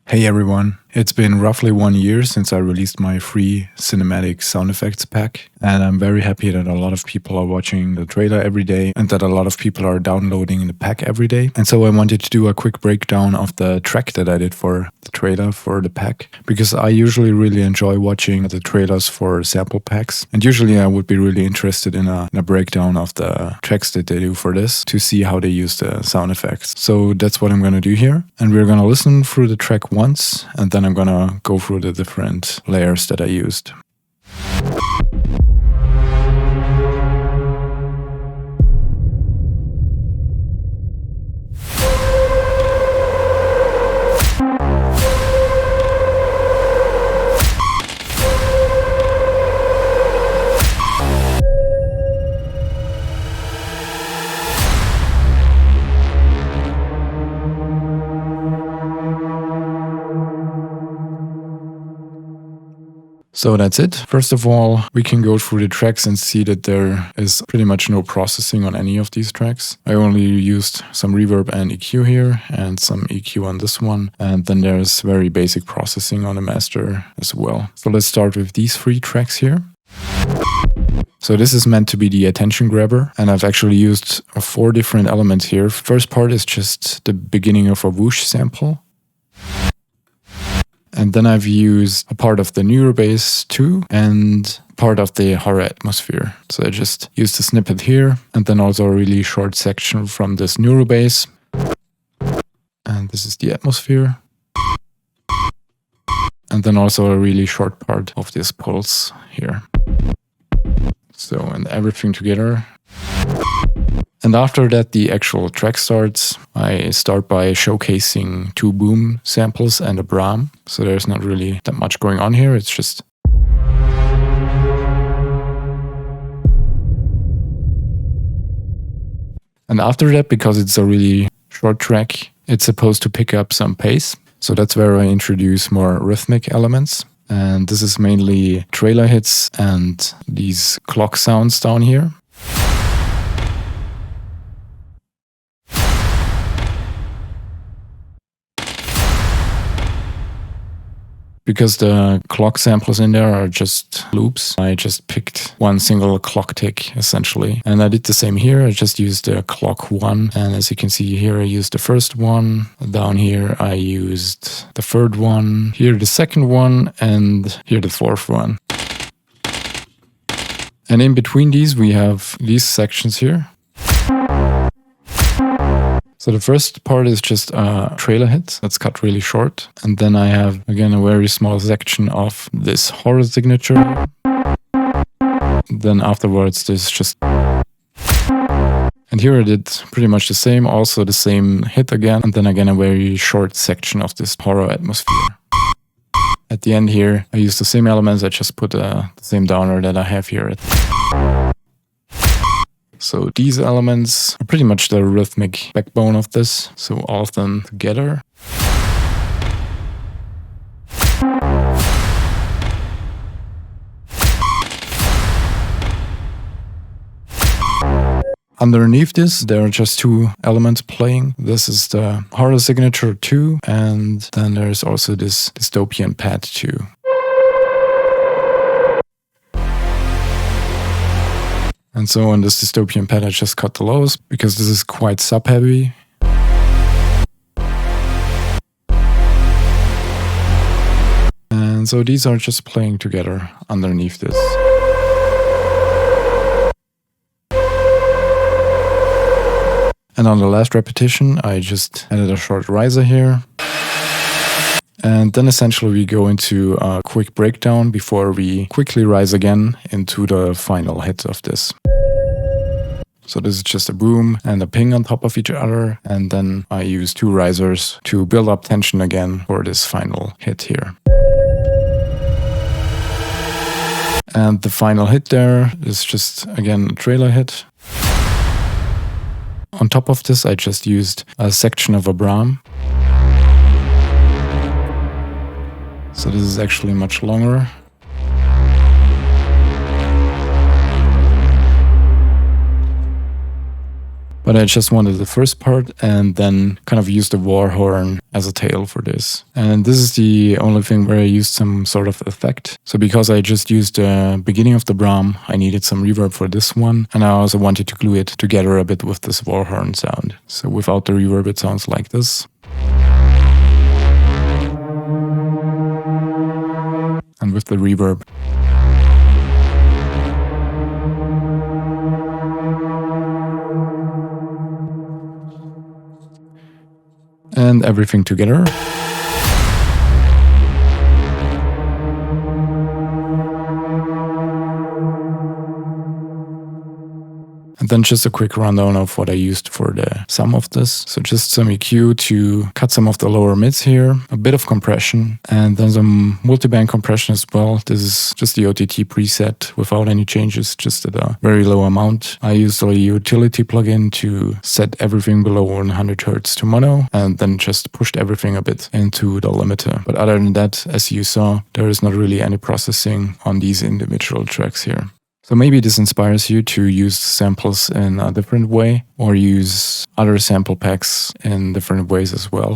Hey everyone, it's been roughly 1 year since I released my free cinematic sound effects pack, and I'm very happy that a lot of people are watching the trailer every day and that a lot of people are downloading the pack every day. And so I wanted to do a quick breakdown of the track that I did for the trailer for the pack, because I usually really enjoy watching the trailers for sample packs, and usually I would be really interested in a breakdown of the tracks that they do for this to see how they use the sound effects. So that's what I'm going to do here, and we're going to listen through the track once, and then I'm gonna go through the different layers that I used. So that's it. First of all, we can go through the tracks and see that there is pretty much no processing on any of these tracks. I only used some reverb and EQ here and some EQ on this one. And then there's very basic processing on the master as well. So let's start with these 3 tracks here. So this is meant to be the attention grabber, and I've actually used 4 different elements here. First part is just the beginning of a whoosh sample. And then I've used a part of the neurobass too, and part of the horror atmosphere. So I just used a snippet here, and then also a really short section from this neurobass. And this is the atmosphere. And then also a really short part of this pulse here. So, and everything together. And after that, the actual track starts. I start by showcasing 2 boom samples and a Bram. So there's not really that much going on here. It's just... And after that, because it's a really short track, it's supposed to pick up some pace. So that's where I introduce more rhythmic elements. And this is mainly trailer hits and these clock sounds down here. Because the clock samples in there are just loops, I just picked one single clock tick essentially. And I did the same here. I just used the clock 1. And as you can see here, I used the first one. Down here, I used the 3rd one. Here, the 2nd one. And here, the 4th one. And in between these, we have these sections here. So the first part is just a trailer hit that's cut really short. And then I have, again, a very small section of this horror signature. Then afterwards, there's just... And here I did pretty much the same, also the same hit again. And then again, a very short section of this horror atmosphere. At the end here, I used the same elements. I just put the same downer that I have here. So these elements are pretty much the rhythmic backbone of this, so all of them together. Underneath this, there are just 2 elements playing. This is the horror signature 2, and then there's also this dystopian pad 2. And so on this dystopian pad, I just cut the lows because this is quite sub-heavy. And so these are just playing together underneath this. And on the last repetition, I just added a short riser here. And then essentially we go into a quick breakdown before we quickly rise again into the final hit of this. So this is just a boom and a ping on top of each other. And then I use 2 risers to build up tension again for this final hit here. And the final hit there is just, again, a trailer hit. On top of this, I just used a section of a Bram. So this is actually much longer. But I just wanted the first part and then kind of used the war horn as a tail for this. And this is the only thing where I used some sort of effect. So because I just used the beginning of the Brahm, I needed some reverb for this one. And I also wanted to glue it together a bit with this war horn sound. So without the reverb, it sounds like this. And with the reverb. And everything together. And then just a quick rundown of what I used for the sum of this. So just some EQ to cut some of the lower mids here, a bit of compression, and then some multiband compression as well. This is just the OTT preset without any changes, just at a very low amount. I used a utility plugin to set everything below 100 Hz to mono, and then just pushed everything a bit into the limiter. But other than that, as you saw, there is not really any processing on these individual tracks here. So maybe this inspires you to use samples in a different way or use other sample packs in different ways as well.